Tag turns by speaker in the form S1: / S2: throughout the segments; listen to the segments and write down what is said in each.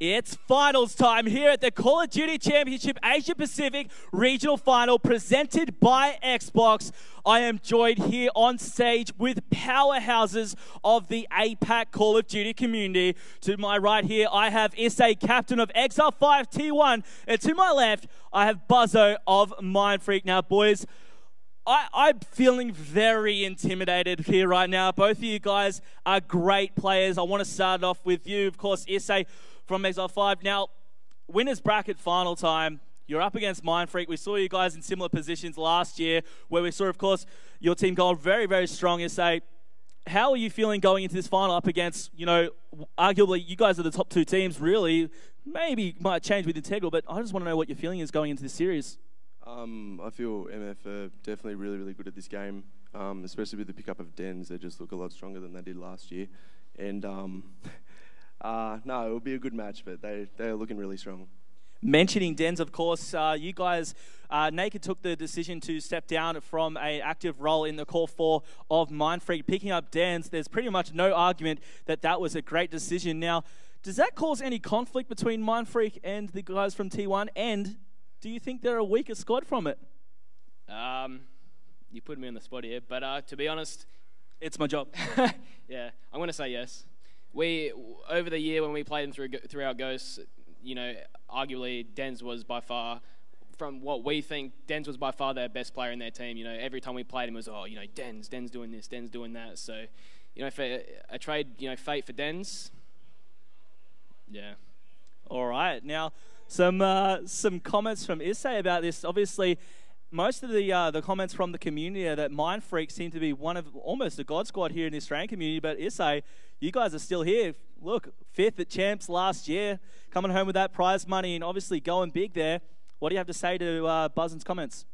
S1: It's finals time here at the Call of Duty Championship Asia Pacific Regional Final presented by Xbox. I am joined here on stage with powerhouses of the APAC Call of Duty community. To my right here, I have Issei, captain of Exile5.T1, and to my left, I have Buzzo of Mindfreak. Now, boys, I'm feeling very intimidated here right now. Both of you guys are great players. I want to start off with you, of course, Issei from Exile5. Now, winners bracket final time. You're up against Mindfreak. We saw you guys in similar positions last year, where we saw, of course, your team going very, very strong. Issei, how are you feeling going into this final up against, you know, arguably you guys are the top two teams, really. Maybe might change with Integral, but I just want to know what your feeling is going into this series.
S2: I feel MF are definitely really, really good at this game, especially with the pickup of Dens. They just look a lot stronger than they did last year. And no, it will be a good match, but they're looking really strong.
S1: Mentioning Dens, of course, you guys, Naked took the decision to step down from an active role in the Core 4 of Mindfreak, picking up Dens. There's pretty much no argument that that was a great decision. Now, does that cause any conflict between Mindfreak and the guys from T1? And do you think they're a weaker squad from it?
S3: You put me on the spot here, but to be honest,
S1: it's my job.
S3: Yeah, I'm going to say yes. We, over the year when we played them through our Ghosts, you know, arguably Dens was by far, from what we think, Dens was by far their best player in their team. You know, every time we played him, it was, oh, you know, Dens doing this, Dens doing that. So, you know, for a trade, you know, Fate for Dens, yeah.
S1: All right. Now, some comments from Issei about this. Obviously, most of the comments from the community are that Mindfreak seem to be one of almost a god squad here in the Australian community. But Issei, you guys are still here. Look, 5th at Champs last year, coming home with that prize money and obviously going big there. What do you have to say to Buzzin's comments?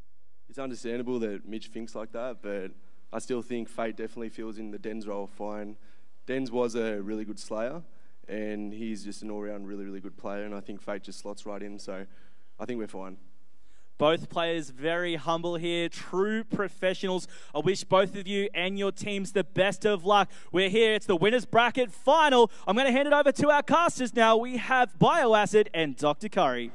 S2: It's understandable that Mitch thinks like that, but I still think Fate definitely feels in the Dens role fine. Dens was a really good slayer, and he's just an all-round really, really good player, and I think Fate just slots right in, so I think we're fine.
S1: Both players very humble here, true professionals. I wish both of you and your teams the best of luck. We're here, it's the winners bracket final. I'm going to hand it over to our casters now. We have Bioacid and Dr. Curry.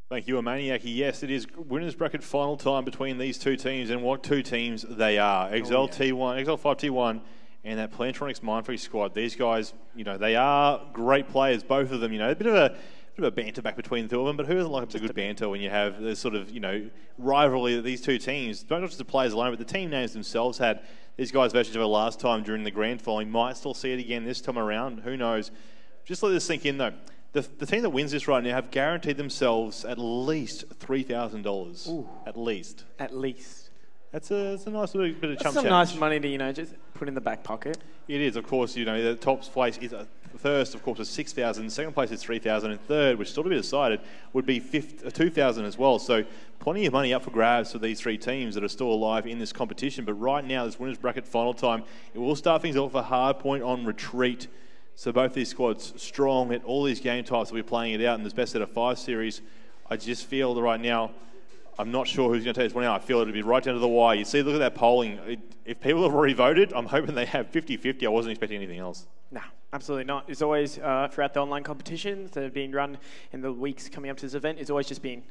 S4: Thank you, Amaniaki. Yes, it is winners bracket final time between these two teams, and what two teams they are. Exile5.T1 and that Plantronics.Mindfreak squad. These guys, you know, they are great players, both of them. You know, a bit of a banter back between the two of them, but who doesn't like a good banter when you have this sort of, you know, rivalry that these two teams, not just the players alone, but the team names themselves had. These guys versus each other last time during the grand final. You might still see it again this time around. Who knows? Just let this sink in, though. The team that wins this right now have guaranteed themselves at least $3,000. At least.
S5: At least.
S4: That's a nice little bit of chump
S5: That's some nice money to, you know, just put in the back pocket.
S4: It is, of course. You know, the top place is first, of course, is 6,000. Second place is 3,000, and third, which is still to be decided, would be 2,000 as well. So, plenty of money up for grabs for these three teams that are still alive in this competition. But right now, this winners bracket final time, it will start things off for Hardpoint on retreat. So both these squads strong at all these game types that we're playing it out in this best out of 5 series. I just feel that right now, I'm not sure who's going to take this one out. I feel it'll be right down to the wire. You see, look at that polling. If people have already voted, I'm hoping they have 50-50. I wasn't expecting anything else.
S5: No, absolutely not. It's always, throughout the online competitions that have been run in the weeks coming up to this event, it's always just been,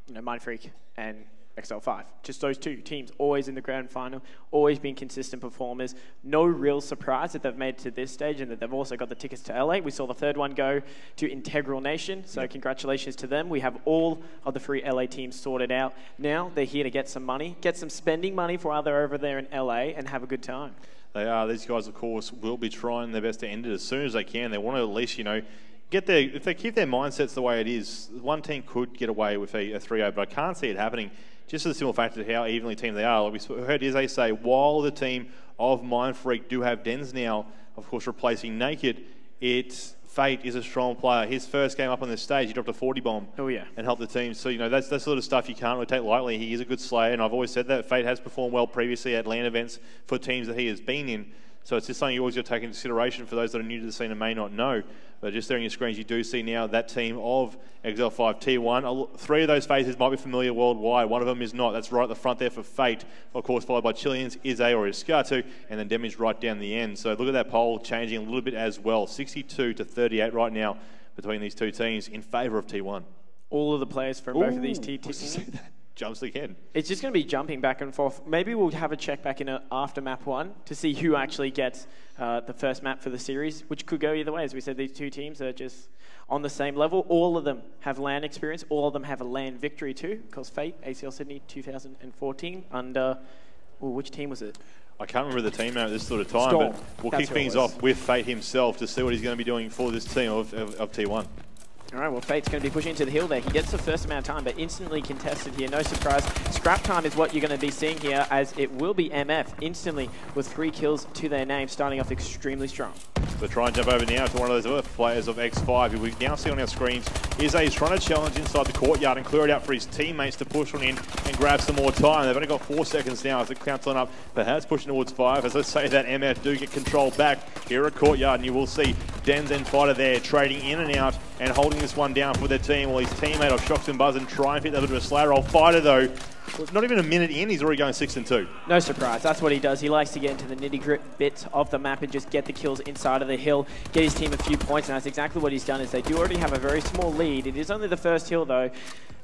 S5: you know, Mindfreak and Exile5. Just those two teams, always in the grand final, always been consistent performers. No real surprise that they've made it to this stage and that they've also got the tickets to LA. We saw the third one go to Integral Nation, so congratulations to them. We have all of the 3 LA teams sorted out. Now they're here to get some money, get some spending money for while they're over there in LA and have a good time.
S4: They are. These guys, of course, will be trying their best to end it as soon as they can. They want to at least, you know, if they keep their mindsets the way it is, one team could get away with a 3-0, but I can't see it happening. Just for the simple fact of how evenly teamed they are. Like we heard Issei say, while the team of Mindfreak do have Dens now, of course, replacing Naked, Fate is a strong player. His first game up on this stage, he dropped a 40 bomb and helped the team. So, you know, that's the sort of stuff you can't really take lightly. He is a good slayer, and I've always said that. Fate has performed well previously at LAN events for teams that he has been in. So it's just something you always got to take into consideration for those that are new to the scene and may not know. But just there on your screens, you do see now that team of Exile5.T1. 3 of those faces might be familiar worldwide. One of them is not. That's right at the front there for Fate. Of course, followed by Chileans, Issei or Iskatu, and then Damage right down the end. So look at that poll changing a little bit as well. 62 to 38 right now. between these two teams in favour of T1.
S5: All of the players from both of these teams.
S4: Jumps again.
S5: It's just going to be jumping back and forth. Maybe we'll have a check back in after map 1 to see who actually gets the first map for the series, which could go either way. As we said, these two teams are just on the same level. All of them have LAN experience. All of them have a LAN victory too, because Fate, ACL Sydney 2014, under, which team was it?
S4: I can't remember the team name at this sort of time,
S5: Storm.
S4: but we'll
S5: That's
S4: kick things off with Fate himself to see what he's going to be doing for this team of T1.
S5: All right, well, Fate's going to be pushing into the hill there. He gets the first amount of time, but instantly contested here. No surprise. Scrap time is what you're going to be seeing here, as it will be MF instantly with 3 kills to their name, starting off extremely strong.
S4: So try and jump over now to one of those other players of X5, who we now see on our screens. He's trying to challenge inside the courtyard and clear it out for his teammates to push on in and grab some more time. They've only got 4 seconds now as it counts on up, perhaps pushing towards 5. As I say that, MF do get control back here at courtyard, and you will see Dens and Fighter there trading in and out and holding this one down for their team, while his teammate of Shocks and Buzz and try and fit that little bit of a slay roll. Fighter though, well, not even a minute in, he's already going 6-2.
S5: No surprise, that's what he does. He likes to get into the nitty-gritty bits of the map and just get the kills inside of the hill, get his team a few points, and that's exactly what he's done. Is they do already have a very small lead. It is only the first hill though,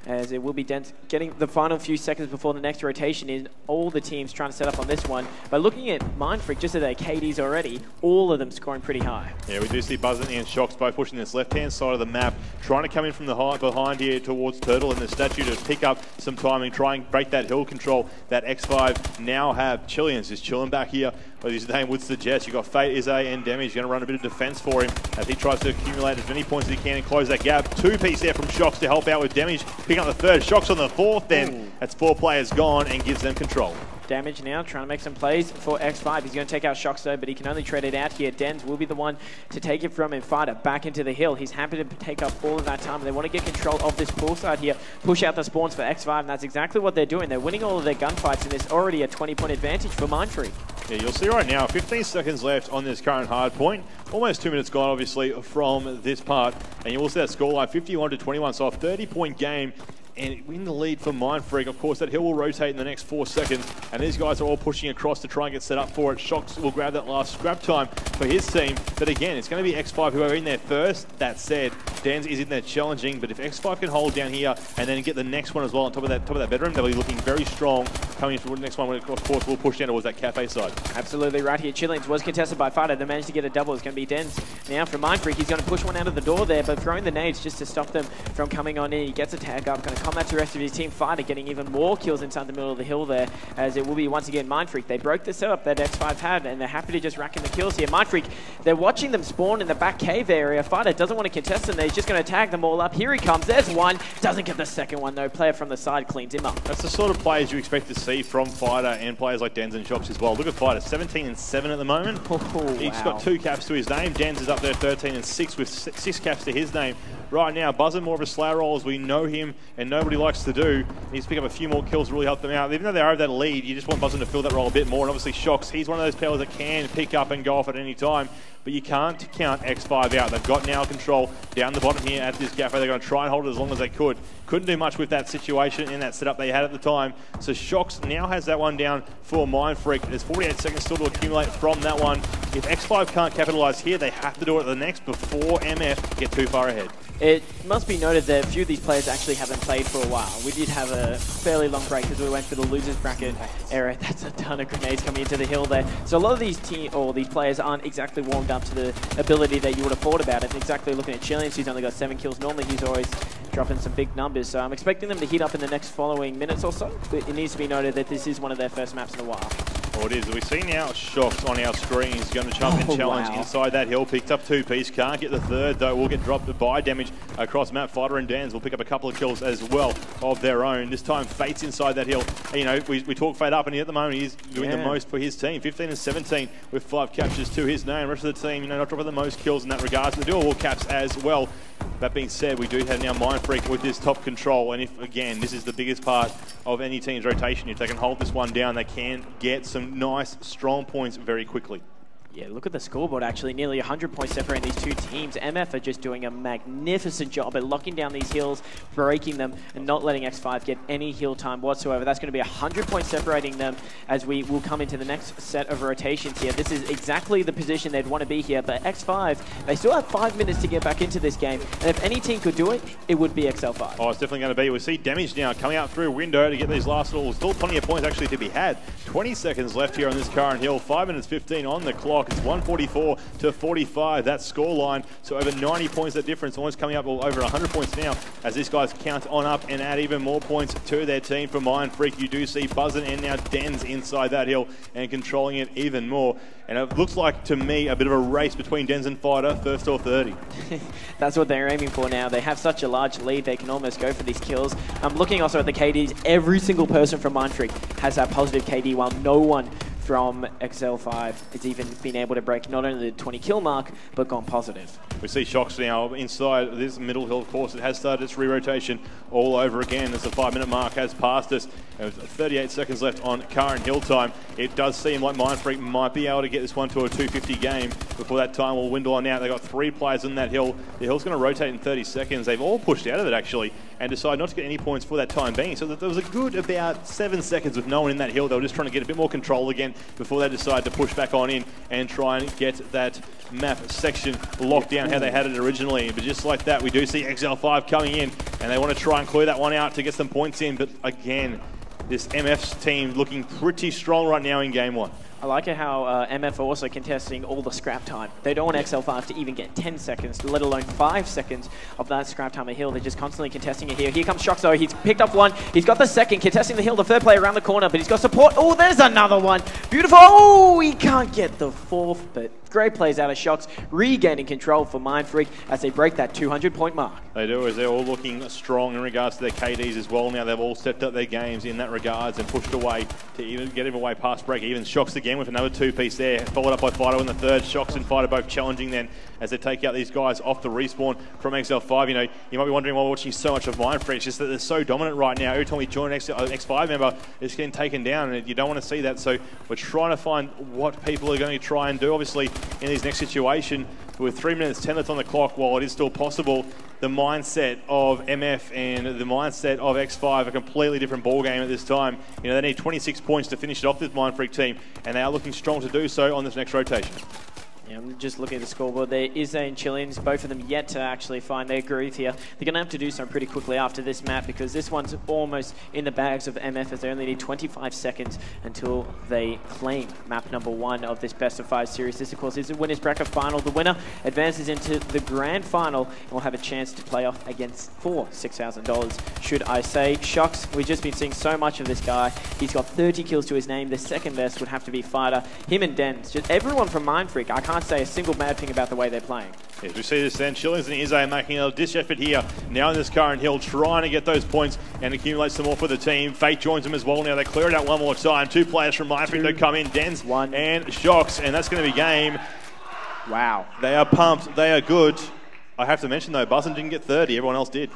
S5: as it will be Dent getting the final few seconds before the next rotation in. All the teams trying to set up on this one. But looking at Mindfreak, just at their KDs already, all of them scoring pretty high.
S4: Yeah, we do see Buzz and Shocks both pushing this left-hand side of the map, trying to come in from the behind here towards Turtle and the statue to pick up some timing, try and break that hill control that X5 now have. Chillians just chilling back here, as his name would suggest. You've got Fate, Izzy, and Demi. He's going to run a bit of defense for him as he tries to accumulate as many points as he can and close that gap. 2-piece there from Shocks to help out with damage. Picking up the third. Shocks on the 4th then. Ooh. That's 4 players gone and gives them control.
S5: Damage now, trying to make some plays for X5. He's going to take out Shocks though, but he can only trade it out here. Dens will be the one to take it from him. Fighter back into the hill. He's happy to take up all of that time. They want to get control of this pool side here, push out the spawns for X5, and that's exactly what they're doing. They're winning all of their gunfights, and there's already a 20-point advantage for Mindfreak.
S4: Yeah, you'll see right now, 15 seconds left on this current hard point. Almost 2 minutes gone, obviously, from this part. And you will see that scoreline, 51-21, so a 30-point game. And in the lead for Mindfreak. Of course, that hill will rotate in the next 4 seconds, and these guys are all pushing across to try and get set up for it. Shocks will grab that last scrap time for his team, but again, it's going to be X5 who are in there first. That said, Dens is in there challenging, but if X5 can hold down here and then get the next one as well on top of that bedroom, they'll be looking very strong coming into the next one, when of course will push down towards that cafe side.
S5: Absolutely right here. Chillings was contested by Fighter. They managed to get a double. It's going to be Dens now from Mindfreak. He's going to push one out of the door there, but throwing the nades just to stop them from coming on in. He gets a tag up, going to combat the rest of his team. Fighter getting even more kills inside the middle of the hill there, as it will be once again Mindfreak. They broke the setup that X5 had, and they're happy to just rack in the kills here. Mindfreak, they're watching them spawn in the back cave area. Fighter doesn't want to contest them there. He's just going to tag them all up. Here he comes. There's one. Doesn't get the second one though. Player from the side cleans him up. That's
S4: the sort of players you expect to see from Fighter and players like Dens and Shocks as well. Look at Fighter, 17-7 at the moment. He's got 2 caps to his name. Dens is up there 13-6 with 6 caps to his name. Right now, Buzzin more of a slayer roll as we know him and nobody likes to do. He needs to pick up a few more kills to really help them out. Even though they are that lead, you just want Buzzin to fill that role a bit more. And obviously Shocks, he's one of those players that can pick up and go off at any time. But you can't count X5 out. They've got now control down the bottom here at this cafe. They're going to try and hold it as long as they could. Couldn't do much with that situation and that setup they had at the time. So Shocks now has that one down for Mindfreak. There's 48 seconds still to accumulate from that one. If X5 can't capitalize here, they have to do it at the next before MF get too far ahead.
S5: It must be noted that a few of these players actually haven't played for a while. We did have a fairly long break as we went for the losers bracket era. That's a ton of grenades coming into the hill there. So a lot of these these players aren't exactly warmed up to the ability that you would have thought about it. Exactly looking at Chillians, he's only got 7 kills. Normally he's always dropping some big numbers. So I'm expecting them to heat up in the next following minutes or so. But it needs to be noted that this is one of their first maps in a while.
S4: Oh, it is. We see now Shocks on our screen. He's going to jump and challenge inside that hill. Picked up 2-piece. Can't get the third, though. Will get dropped by damage across map. Fighter and Dens will pick up a couple of kills as well of their own. This time, Fate's inside that hill. You know, we talk Fate up, and at the moment, he's doing the most for his team. 15-17 with 5 captures to his name. The rest of the team, you know, not dropping the most kills in that regard. The dual caps as well. That being said, we do have now Mindfreak with this top control, and if, again, this is the biggest part of any team's rotation. If they can hold this one down, they can get some nice, strong points very quickly.
S5: Yeah, look at the scoreboard, actually. Nearly 100 points separating these two teams. MF are just doing a magnificent job at locking down these heals, breaking them, and not letting X5 get any heal time whatsoever. That's going to be 100 points separating them as we will come into the next set of rotations here. This is exactly the position they'd want to be here, but X5, they still have 5 minutes to get back into this game. And if any team could do it, it would be Exile5.
S4: Oh, it's definitely going to be. We see damage now coming out through a window to get these last little. Still plenty of points actually to be had. 20 seconds left here on this current hill. 5 minutes 15 on the clock. It's 144 to 45, that score line. So over 90 points, that difference, almost coming up over 100 points now as these guys count on up and add even more points to their team. For Mindfreak, you do see Buzzin and now Dens inside that hill and controlling it even more. And it looks like, to me, a bit of a race between Dens and Fighter, first or 30.
S5: That's what they're aiming for now. They have such a large lead, they can almost go for these kills. I'm looking also at the KDs. Every single person from Mindfreak has that positive KD, while no one from Exile5 has even been able to break not only the 20 kill mark, but gone positive.
S4: We see Shocks now inside this middle hill. Of course, it has started its re-rotation all over again as the 5 minute mark has passed us. There's 38 seconds left on current hill time. It does seem like Mindfreak might be able to get this one to a 250 game before that time will dwindle on out. They've got 3 players in that hill. The hill's going to rotate in 30 seconds. They've all pushed out of it actually and decide not to get any points for that time being. So there was a good about 7 seconds with no one in that hill. They were just trying to get a bit more control again before they decide to push back on in and try and get that map section locked down how they had it originally. But just like that, we do see Exile5 coming in and they want to try and clear that one out to get some points in. But again, this MF's team looking pretty strong right now in game 1.
S5: I like it how MF are also contesting all the scrap time. They don't want Exile5 to even get 10 seconds, let alone 5 seconds of that scrap time of hill. They're just constantly contesting it here. Here comes Shocks though. He's picked up one. He's got the second, contesting the hill. The third player around the corner, but he's got support. Oh, there's another one. Beautiful. Oh, he can't get the fourth, but great plays out of Shocks, regaining control for Mindfreak as they break that 200-point mark.
S4: They do, as they're all looking strong in regards to their KDs as well. Now they've all stepped up their games in that regards and pushed away to even get him away past break even. Shocks again with another 2-piece there, followed up by Fido in the third. Shocks and Fido both challenging then as they take out these guys off the respawn from Exile5. You know, you might be wondering why we're watching so much of Mindfreak. It's just that they're so dominant right now. Every time we join an X5 member, it's getting taken down, and you don't want to see that. So we're trying to find what people are going to try and do. Obviously, in this next situation, with 3 minutes 10 left on the clock, while it is still possible, the mindset of MF and the mindset of X5 a completely different ball game at this time. You know, they need 26 points to finish it off, this Mindfreak team, and they are looking strong to do so on this next rotation.
S5: Yeah, I'm just looking at the scoreboard. There is and Chileans, both of them yet to actually find their groove here. They're going to have to do so pretty quickly after this map because this one's almost in the bags of MF as they only need 25 seconds until they claim map number 1 of this best of 5 series. This, of course, is the winner's bracket final. The winner advances into the grand final and will have a chance to play off against for $6,000. Should I say, Shocks, we've just been seeing so much of this guy. He's got 30 kills to his name. The second best would have to be Fighter. Him and Dens, just everyone from Mindfreak. I can't say a single bad thing about the way they're playing.
S4: Yes, we see this then. Chillings and Izzy making a ditch effort here. Now in this current hill, trying to get those points and accumulate some more for the team. Fate joins them as well now. They clear it out one more time. 2 players from Mindfreak that come in. Dens and Shocks, and that's going to be game.
S5: Wow.
S4: They are pumped. They are good. I have to mention, though, Buzzin didn't get 30. Everyone else did.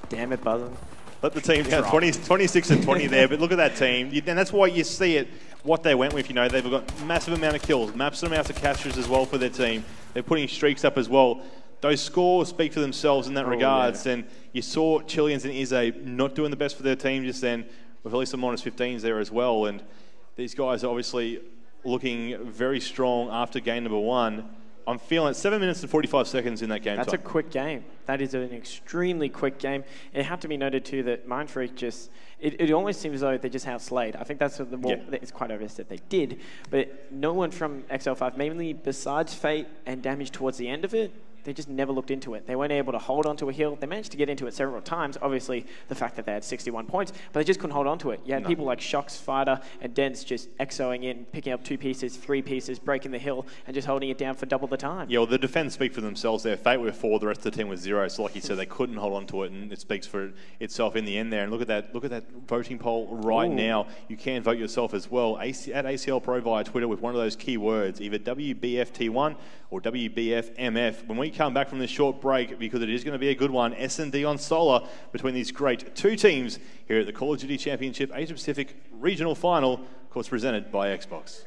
S5: Damn it, Buzzin.
S4: Let the team down 26 and 20 there, but look at that team. And that's why you see it, what they went with. You know, they've got massive amount of kills, massive amounts of captures as well for their team. They're putting streaks up as well. Those scores speak for themselves in that regards. Yeah. And you saw Chileans and Izzy not doing the best for their team just then, with at least some -15s there as well. And these guys are obviously looking very strong after game number 1. I'm feeling it. 7 minutes and 45 seconds in that game.
S5: That's a quick game. That is an extremely quick game. It had to be noted too that Mindfreak just, it almost seems as though they just outslayed. I think that's the more, it's quite obvious that they did, but no one from Exile5, mainly besides Fate and Damage towards the end of it, they just never looked into it. They weren't able to hold onto a hill. They managed to get into it several times. Obviously, the fact that they had 61 points, but they just couldn't hold onto it. You had people like Shocks, Fighter, and Dens just exoing in, picking up 2 pieces, 3 pieces, breaking the hill, and just holding it down for double the time.
S4: Yeah, well, the defense speak for themselves there. Fate were 4, the rest of the team was 0. So like you said, they couldn't hold onto it, and it speaks for itself in the end there. And look at that voting poll right now. You can vote yourself as well. At ACL Pro via Twitter with one of those keywords, either WBF.T1 or WBF.MF. When we come back from this short break, because it is going to be a good one, S&D on Solar between these great 2 teams here at the Call of Duty Championship Asia Pacific Regional Final, of course presented by Xbox.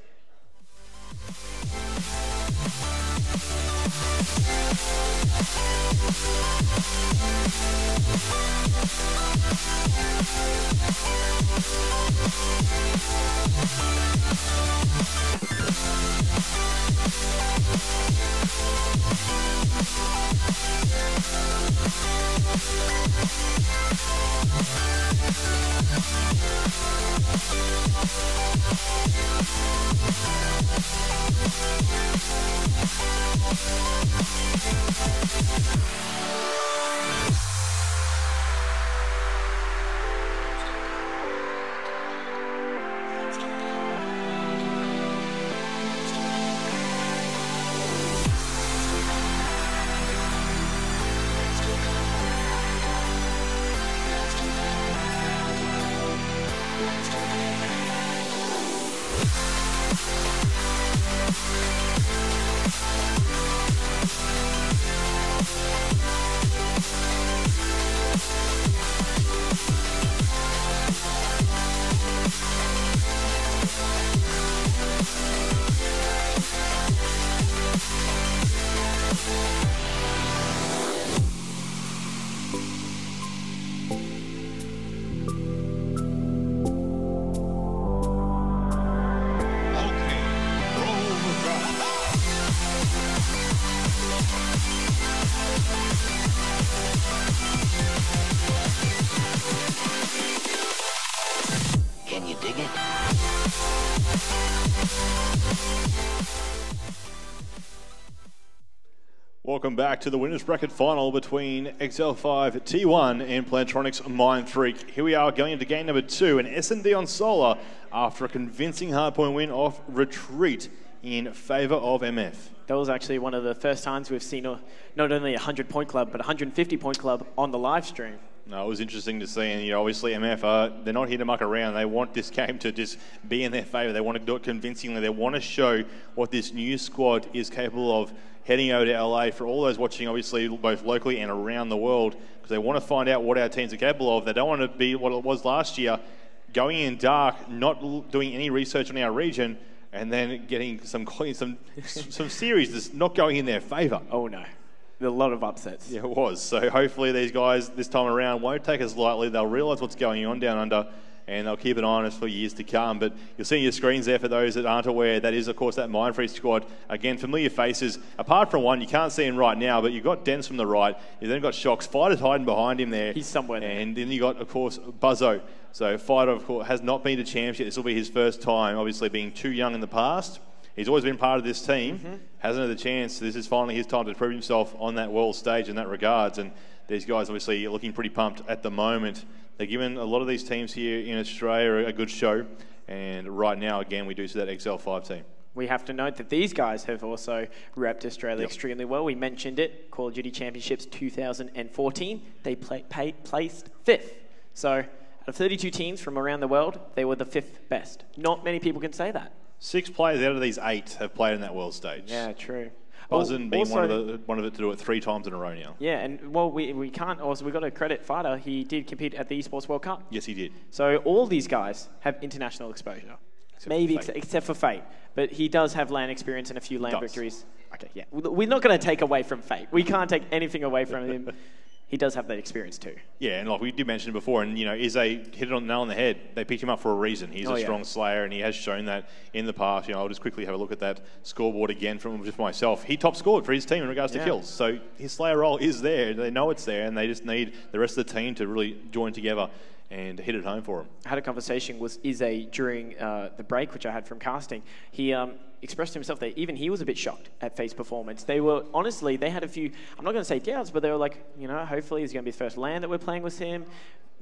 S6: Can you dig it?
S4: Welcome back to the winners bracket final between Exile5.T1 and Plantronics.Mindfreak. Here we are going into game number 2, and S&D on Solar after a convincing hardpoint win off retreat in favour of MF.
S5: That was actually one of the first times we've seen not only a 100-point club, but a 150-point club on the live stream.
S4: No, it was interesting to see, and obviously MF, they're not here to muck around. They want this game to just be in their favour. They want to do it convincingly. They want to show what this new squad is capable of heading over to LA for all those watching, obviously, both locally and around the world, because they want to find out what our teams are capable of. They don't want to be what it was last year, going in dark, not doing any research on our region, and then getting some series that's not going in their favour.
S5: Oh no. A lot of upsets.
S4: Yeah, it was. So hopefully these guys this time around won't take us lightly. They'll realise what's going on down under, and they'll keep an eye on us for years to come. But you'll see your screens there for those that aren't aware. That is, of course, that Mindfreak squad. Again, familiar faces. Apart from one, you can't see him right now, but you've got Dens from the right. You've then got Shocks. Fighter's hiding behind him there.
S5: He's somewhere there.
S4: And then you got, of course, Buzzo. So Fighter, of course, has not been to champs yet. This will be his first time, obviously being too young in the past. He's always been part of this team, hasn't had the chance. This is finally his time to prove himself on that world stage in that regards. And these guys obviously are looking pretty pumped at the moment. They're giving a lot of these teams here in Australia a good show. And right now, again, we do see that Exile5 team.
S5: We have to note that these guys have also repped Australia extremely well. We mentioned it, Call of Duty Championships 2014. They placed 5th. So out of 32 teams from around the world, they were the 5th best. Not many people can say that.
S4: 6 players out of these 8 have played in that world stage.
S5: Yeah, true.
S4: Buzzin being one of it to do it 3 times in a row now.
S5: Yeah, and well, we can't also, we've got to credit Fighter. He did compete at the Esports World Cup.
S4: Yes, he did.
S5: So all these guys have international exposure. Maybe except for Fate. But he does have LAN experience and a few LAN victories. Okay, yeah. We're not going to take away from Fate. We can't take anything away from him. He does have that experience too. Yeah,
S4: and like we did mention before, and Izze hit it on the nail on the head. They picked him up for a reason. He's a strong slayer, and he has shown that in the past. I'll just quickly have a look at that scoreboard again from just myself. He top scored for his team in regards to kills. So his slayer role is there. They know it's there, and they just need the rest of the team to really join together and hit it home for him. I
S5: had a conversation with Izze during the break, which I had from casting. He expressed to himself that even he was a bit shocked at Fate's performance. They were, honestly, they had a few, I'm not going to say doubts, but they were like, hopefully it's going to be the first LAN that we're playing with him.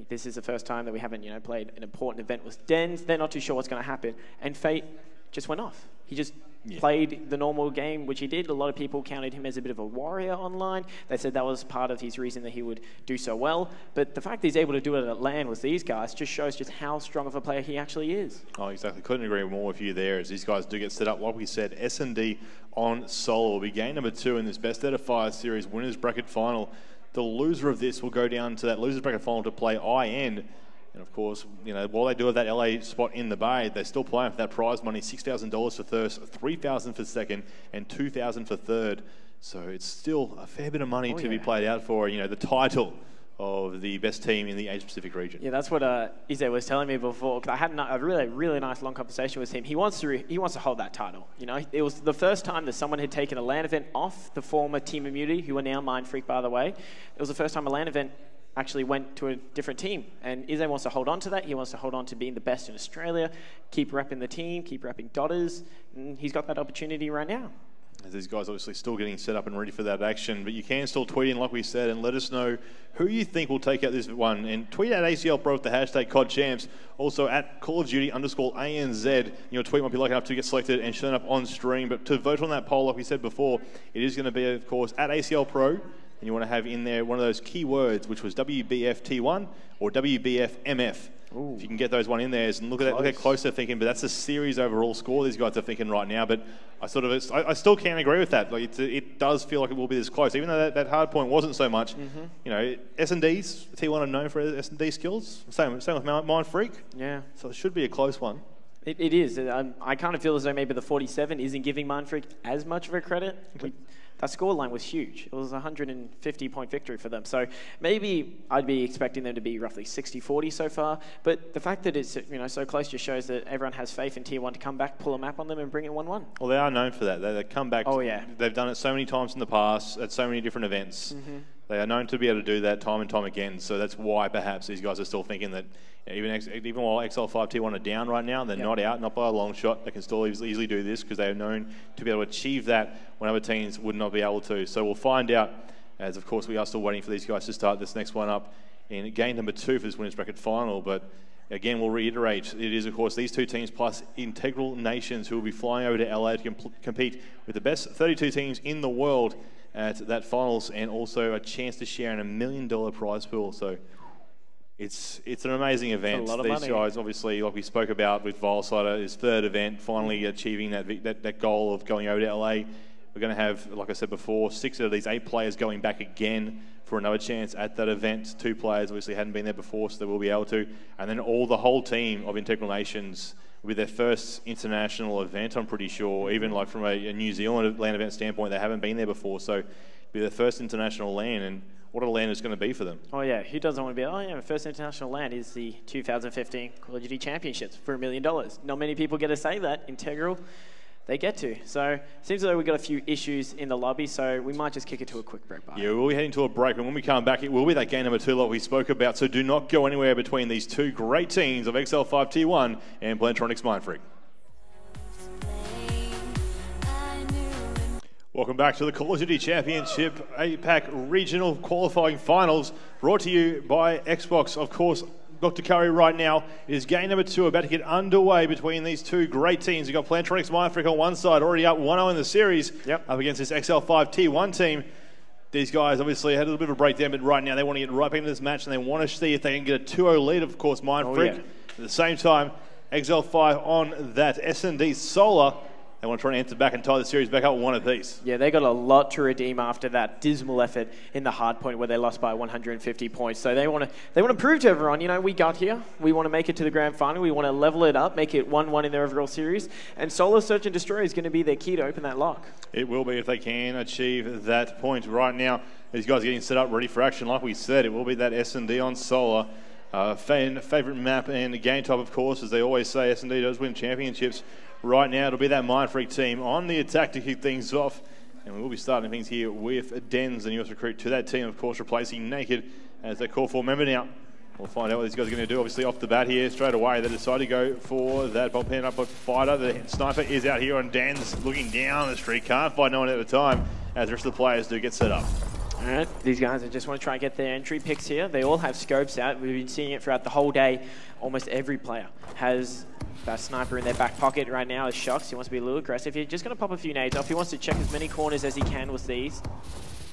S5: This is the first time that we haven't, played an important event with Dens. They're not too sure what's going to happen. And Fate just went off. He just played the normal game, which he did. A lot of people counted him as a bit of a warrior online. They said that was part of his reason that he would do so well. But the fact that he's able to do it at LAN with these guys just shows just how strong of a player he actually is.
S4: Oh, exactly. Couldn't agree more with you there, as these guys do get set up. Like we said, S&D on Solo will be game number 2 in this Best Out of 5 series winners bracket final. The loser of this will go down to that losers bracket final to play IN. And of course, you know, while they do have that LA spot in the Bay, they're still playing for that prize money, $6,000 for first, $3,000 for second, and $2,000 for third. So it's still a fair bit of money to be played out for, you know, the title of the best team in the Asia-Pacific region.
S5: Yeah, that's what Izzy was telling me before, because I had a really nice long conversation with him. He wants to hold that title. You know, it was the first time that someone had taken a LAN event off the former Team Immunity, who are now Mindfreak, by the way. It was the first time a LAN event actually went to a different team. And Izzy wants to hold on to that. He wants to hold on to being the best in Australia, keep repping the team, keep repping Dotters. And he's got that opportunity right now.
S4: As these guys obviously still getting set up and ready for that action, but you can still tweet in, like we said, and let us know who you think will take out this one. And tweet at ACL Pro with the hashtag CoD Champs. Also at Call of Duty _ANZ. Your tweet might be lucky enough to get selected and shown up on stream. But to vote on that poll, like we said before, it is going to be, of course, at ACL Pro. And you want to have in there one of those keywords, which was WBF T1 or WBF MF. Ooh. If you can get those one in there, and look at that, look how close they're thinking. But that's the series overall score these guys are thinking right now. But I still can't agree with that. Like it does feel like it will be this close, even though that hard point wasn't so much. Mm-hmm. You know, S&Ds, T1 are known for S&D skills. Same with Mindfreak. Yeah. So it should be a close one.
S5: It is. I kind of feel as though maybe the 47 isn't giving Mindfreak as much of a credit. Okay. That scoreline was huge. It was a 150-point victory for them. So maybe I'd be expecting them to be roughly 60-40 so far. But the fact that it's so close just shows that everyone has faith in Tier 1 to come back, pull a map on them, and bring it 1-1.
S4: Well, they are known for that. They come back. Oh, yeah. They've done it so many times in the past at so many different events. Mm-hmm. They are known to be able to do that time and time again. So that's why perhaps these guys are still thinking that even while Exile5.T1 are down right now, they're not out, not by a long shot. They can still easily do this because they are known to be able to achieve that when other teams would not be able to. So we'll find out, as of course we are still waiting for these guys to start this next one up in game number 2 for this winners bracket final. But again, we'll reiterate, it is of course these two teams plus Integral Nations who will be flying over to LA to compete with the best 32 teams in the world at that finals, and also a chance to share in $1 million prize pool. So it's an amazing event. These guys, obviously, like we spoke about with Vilesider, his third event, finally achieving that goal of going over to LA. We're going to have, like I said before, 6 of these 8 players going back again for another chance at that event. 2 players obviously hadn't been there before, so they will be able to. And then the whole team of Integral Nations with their first international event, I'm pretty sure. Even like from a New Zealand LAN event standpoint, they haven't been there before. So it'll be their first international LAN, and what a LAN is going to be for them. Oh yeah, who doesn't want to be, my first international LAN is the 2015 Call of Duty Championships for $1 million. Not many people get to say that. Integral, they get to. So it seems as though we've got a few issues in the lobby, so we might just kick it to a quick break. Yeah, we'll be heading to a break, and when we come back, it will be that game number 2 like we spoke about, so do not go anywhere between these 2 great teams of Exile5.T1 and Plantronics.Mindfreak. Welcome back to the Call of Duty Championship APAC Regional Qualifying Finals, brought to you by Xbox. Of course, Dr. Curry right now is game number 2 about to get underway between these 2 great teams. You've got Plantronics.Mindfreak on one side, already up 1-0 in the series, up against this Exile5.T1 team. These guys obviously had a little bit of a breakdown, but right now they want to get right back into this match, and they want to see if they can get a 2-0 lead, of course, Mindfreak. At the same time, Exile5 on that S&D Solar. They want to try and enter back and tie the series back up 1 apiece. Yeah, they got a lot to redeem after that dismal effort in the Hardpoint where they lost by 150 points. So they want to prove to everyone, we got here. We want to make it to the grand final. We want to level it up, make it 1-1 in their overall series. And Solar Search and Destroy is going to be their key to open that lock. It will be if they can achieve that point. Right now, these guys are getting set up ready for action. Like we said, it will be that S&D on Solar. Favorite map and game type, of course, as they always say, S&D does win championships. Right now, it'll be that Mindfreak team on the attack to kick things off. And we will be starting things here with Dens, the newest recruit to that team, of course, replacing Naked as their core 4 member now. We'll find out what these guys are going to do. Obviously, off the bat here, straight away, they decide to go for that ball pen up a fighter. The sniper is out here on Dens, looking down the street. Can't find no one at the time, as the rest of the players do get set up. All right, these guys just want to try and get their entry picks here. They all have scopes out. We've been seeing it throughout the whole day. Almost every player has that sniper in their back pocket right now. Is Shocks. He wants to be a little aggressive. He's just going to pop a few nades off. He wants to check as many corners as he can with these.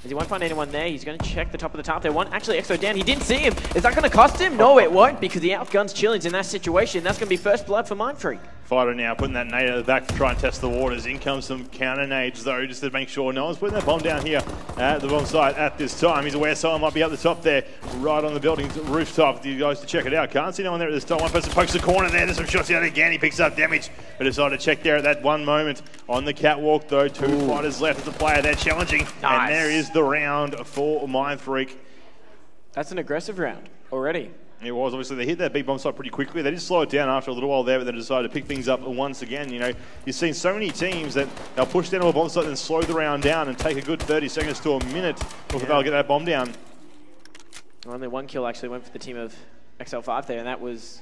S4: As he won't find anyone there, he's going to check the top of the top. There one actually Exo down. He didn't see him. Is that going to cost him? No, it won't, because he outguns Chillings in that situation. That's going to be first blood for Mindfreak. Fighter now putting that nade at the back to try and test the waters. In comes some counter nades though, just to make sure no one's putting that bomb down here at the bomb site at this time. He's aware someone might be up the top there, right on the building's rooftop. You guys to check it out. Can't see no one there at this time. One person pokes the corner there. There's some shots out again. He picks up damage. But decided to check there at that one moment. On the catwalk though, two fighters left as a player. They're challenging.
S5: Nice.
S4: And there is the round for Mindfreak.
S5: That's an aggressive round already.
S4: It was. Obviously, they hit that big bomb site pretty quickly. They did slow it down after a little while there, but then decided to pick things up once again. You know, you've seen so many teams that they'll push down to a bomb site and slow the round down and take a good 30 seconds to a minute before they'll get that bomb down.
S5: Only one kill actually went for the team of Exile5 there, and that was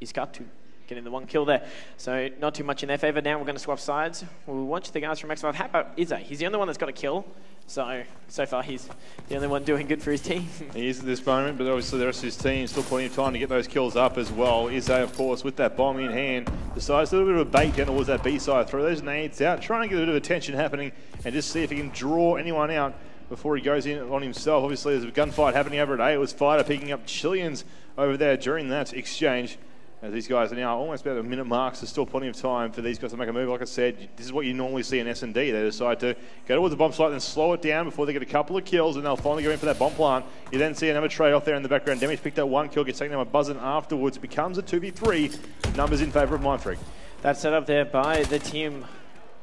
S5: Iskatu getting the one kill there. So not too much in their favor. Now we're going to swap sides. We'll watch the guys from Exile5. How about Izzy? He's the only one that's got a kill. So far, he's the only one doing good for his team.
S4: He is at this moment, but obviously the rest of his team still plenty of time to get those kills up as well. Izzy, of course, with that bomb in hand, decides to do a bit of a bait down towards that B side. Throw those nades out, try and get a bit of attention happening, and just see if he can draw anyone out before he goes in on himself. Obviously, there's a gunfight happening over at A. It was Fighter picking up Chileans over there during that exchange. As these guys are now almost about a minute mark, so still plenty of time for these guys to make a move. Like I said, this is what you normally see in S&D. They decide to go towards the bomb site and slow it down before they get a couple of kills, and they'll finally go in for that bomb plant. You then see another trade-off there in the background. Damage picked up one kill, gets taken down by Buzzin afterwards. It becomes a 2v3. Numbers in favour of Mindfreak.
S5: That's set up there by the team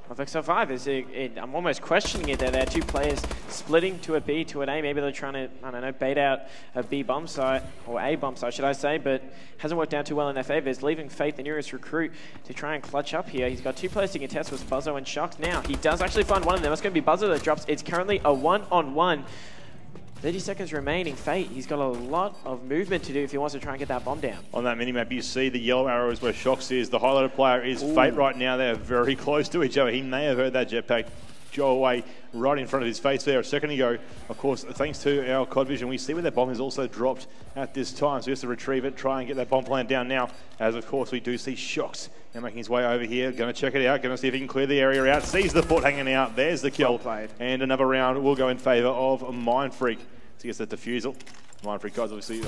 S5: of Exile5. I'm almost questioning it there. There are two players splitting to a B, to an A. Maybe they're trying to, I don't know, bait out a B bomb site, or A bomb site, should I say, but hasn't worked out too well in their favor. It's leaving Faith, the nearest recruit, to try and clutch up here. He's got two players to contest with Buzzo and Shocks. Now, he does actually find one of them. That's going to be Buzzo that drops. It's currently a one-on-one. 30 seconds remaining. Fate, he's got a lot of movement to do if he wants to try and get that bomb down. On that minimap, you see the yellow arrow is where Shocks is. The highlighted player is Fate right now. They're very close to each other. He may have heard that jetpack go away right in front of his face there a second ago. Of course, thanks to our CoD vision, we see where that bomb is also dropped at this time. So he has to retrieve it, try and get that bomb plant down now. As, of course, we do see Shocks now making his way over here. Going to check it out. Going to see if he can clear the area out. Sees the foot hanging out. There's the kill. Well,
S4: and another round will go in favour of Mindfreak. So he gets that defusal. Mindfreak guys obviously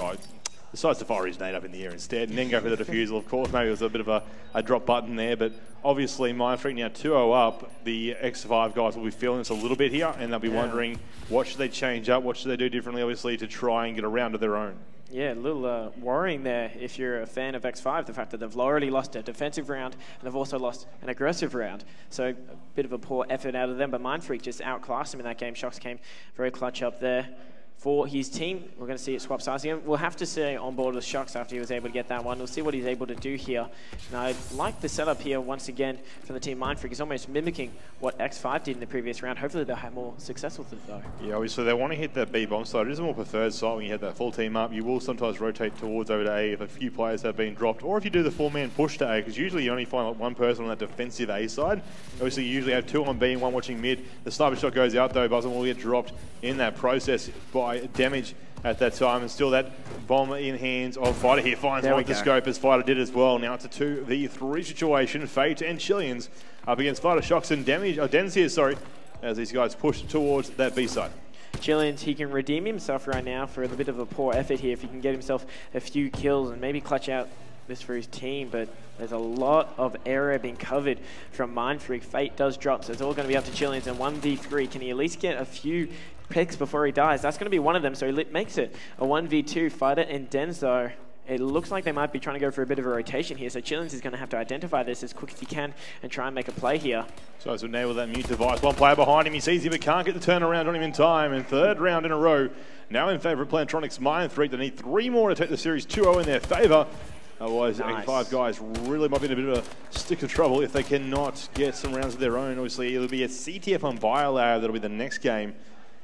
S4: decides to fire his nade up in the air instead and then go for the defusal. Of course, maybe it was a bit of a drop button there, but obviously Mindfreak now 2-0 up. The X5 guys will be feeling this a little bit here, and they'll be wondering what should they change up, what should they do differently, obviously, to try and get a round of their own. Yeah, a little worrying there if you're a fan of X5, the fact that they've already lost a defensive round and they've also lost an aggressive round. So a bit of a poor effort out of them, but Mindfreak just outclassed them in that game. Shocks came very clutch up there for his team. We're going to see it swap sides again. We'll have to stay on board with Shocks after he was able to get that one. We'll see what he's able to do here. And I like the setup here once again from the team Mindfreak. He's almost mimicking what X5 did in the previous round. Hopefully they'll have more success with it though. Yeah, obviously they want to hit that B bomb side. It is a more preferred site when you have that full team up. You will sometimes rotate towards over to A if a few players have been dropped, or if you do the 4-man push to A, because usually you only find like one person on that defensive A side. Obviously you usually have two on B and one watching mid. The sniper shot goes out though, Buzzin will get dropped in that process by damage at that time, and still that bomb in hands of Fighter here. Finds one with the scope, as Fighter did as well. Now it's a 2v3 situation. Fate and Chileans up against Fighter. Shocks and Dens here, sorry, as these guys push towards that B side. Chileans, he can redeem himself right now for a bit of a poor effort here if he can get himself a few kills and maybe clutch out this for his team, but there's a lot of area being covered from Mindfreak. Fate does drop, so it's all going to be up to Chileans, and 1v3. Can he at least get a few picks before he dies? That's going to be one of them, so he makes it a 1v2. Fighter and Dens, though, it looks like they might be trying to go for a bit of a rotation here, so Chileans is going to have to identify this as quick as he can and try and make a play here. So as we enable that mute device, one player behind him, he sees him but can't get the turnaround on him in time, and third round in a row now in favour of Plantronics.Mindfreak. They need 3 more to take the series 2-0 in their favour. Otherwise, nice. A5 guys really might be in a bit of a stick of trouble if they cannot get some rounds of their own. Obviously, it'll be a CTF on BioLab that'll be the next game.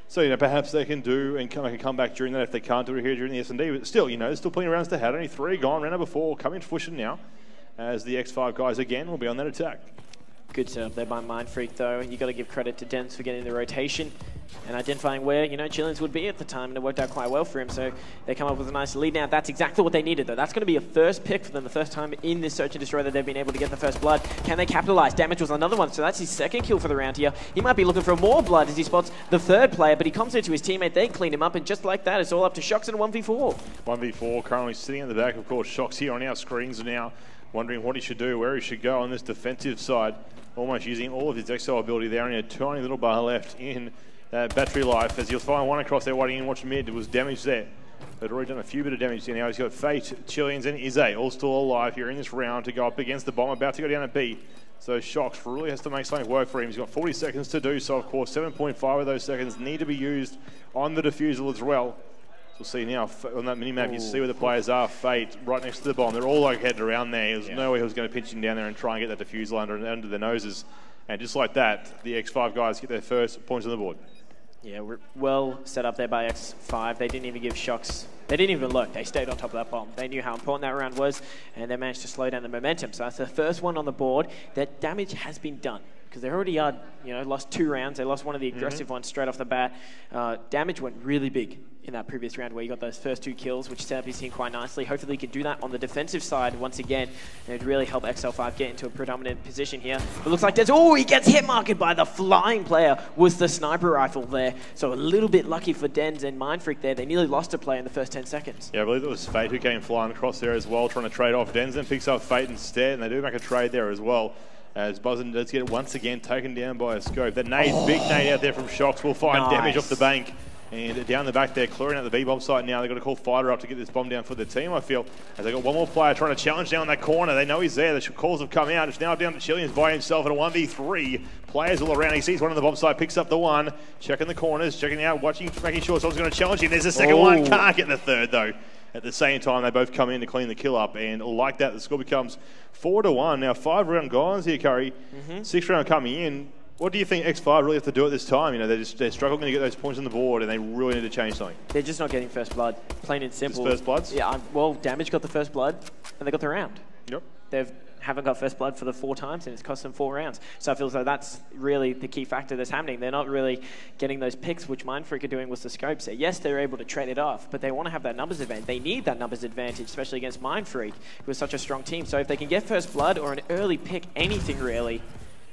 S4: So, you know, perhaps they can do and come back during that if they can't do it here during the S&D. But still, you know, there's still plenty of rounds to have. Only 3 gone. Round number 4 coming to fruition now as the X5 guys again will be on that attack. Good setup there by Mindfreak, though. You got to give credit to Dens for getting the rotation and identifying where, you know, Chileans would be at the time, and it worked out quite well for him. So they come up with a nice lead now. That's exactly what they needed, though. That's going to be a first pick for them, the first time in this Search and Destroy that they've been able to get the first blood. Can they capitalize? Damage was another one, so that's his second kill for the round here. He might be looking for more blood as he spots the third player, but he comes into his teammate. They clean him up, and just like that, it's all up to Shocks in a 1v4. 1v4 currently sitting in the back, of course. Shocks here on our screens now. wondering what he should do, where he should go on this defensive side. Almost using all of his Exile ability there. Only a tiny little bar left in that battery life. As he'll find one across there, waiting in, watch mid. There was damage there. They'd already done a few bit of damage there. Now he's got Fate, Chileans, and Izzy all still alive here in this round to go up against the bomb. About to go down at B. So Shox really has to make something work for him. He's got 40 seconds to do so, of course. 7.5 of those seconds need to be used on the defusal as well. We'll see now on that mini-map, you see where the players are. Fate right next to the bomb. They're all like headed around there. There's no way he was going to pinch him down there and try and get that defusal under their noses. And just like that, the X5 guys get their first points on the board.
S5: Yeah, we're well set up there by X5. They didn't even give Shox. They didn't even look. They stayed on top of that bomb. They knew how important that round was, and they managed to slow down the momentum. So that's the first one on the board. That damage has been done, because they already are, lost 2 rounds. They lost one of the aggressive ones straight off the bat. Damage went really big in that previous round where you got those first 2 kills, which set up his team quite nicely. Hopefully he can do that on the defensive side once again, and it'd really help Exile5 get into a predominant position here. It looks like he gets hit marked by the flying player, was the sniper rifle there. So a little bit lucky for Dens and Mindfreak there. They nearly lost a play in the first 10 seconds.
S4: Yeah, I believe it was Fate who came flying across there as well, trying to trade off. Dens then picks up Fate instead, and they do make a trade there as well. As Buzzin does get it once again taken down by a scope. That nade, big nade out there from Shox will find damage off the bank. And down the back there, clearing out the B-bomb site now. They've got to call Fighter up to get this bomb down for the team, I feel. As they've got one more player trying to challenge down that corner. They know he's there. The calls have come out. It's now down to Chileans by himself in a 1v3. Players all around. He sees one on the bomb site, picks up the one. Checking the corners, checking out, watching, making sure someone's going to challenge him. There's a second one. Can't get the third, though. At the same time, they both come in to clean the kill up. And like that, the score becomes 4-1. Now, 5 round guys here, Curry. 6th round coming in. What do you think X5 really have to do at this time? They're struggling to get those points on the board, and they really need to change something.
S5: They're just not getting first blood, plain and simple.
S4: Just first bloods?
S5: Yeah, well, Damage got the first blood, and they got the round.
S4: Yep.
S5: They haven't got first blood for the 4 times, and it's cost them 4 rounds. So I feel as though that's really the key factor that's happening. They're not really getting those picks, which Mindfreak are doing with the scopes. So yes, they're able to trade it off, but they want to have that numbers advantage. They need that numbers advantage, especially against Mindfreak, who is such a strong team. So if they can get first blood or an early pick, anything really,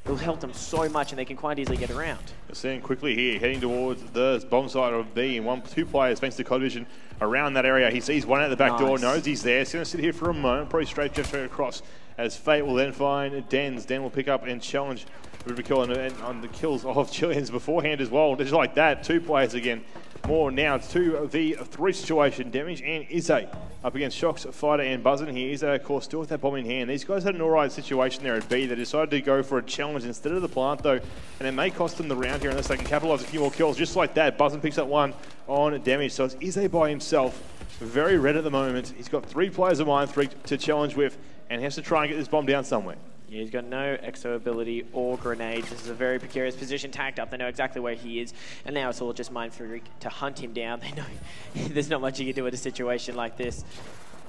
S5: it'll help them so much, and they can quite easily get around.
S4: Seeing quickly here, heading towards the bomb side of B, and 2 players, thanks to CoD vision, around that area. He sees one at the back door, knows he's there. He's going to sit here for a moment, probably straight across, as Fate will then find Dens. Den will pick up and challenge Rubikill on the kills of Chileans beforehand as well. Just like that, 2 players again. More now, it's 2v3 situation. Damage and Izzy up against Shox, Fighter, and Buzzin here. Izzy, of course, still with that bomb in hand. These guys had an alright situation there at B. They decided to go for a challenge instead of the plant, though, and it may cost them the round here unless they can capitalise a few more kills. Just like that, Buzzin picks up 1 on damage, so it's Izzy by himself. Very red at the moment. He's got 3 players of Mindfreak to challenge with, and he has to try and get this bomb down somewhere.
S5: Yeah, he's got no exo ability or grenades. This is a very precarious position, tagged up. They know exactly where he is. And now it's all just Mindfreak to hunt him down. They know there's not much you can do in a situation like this.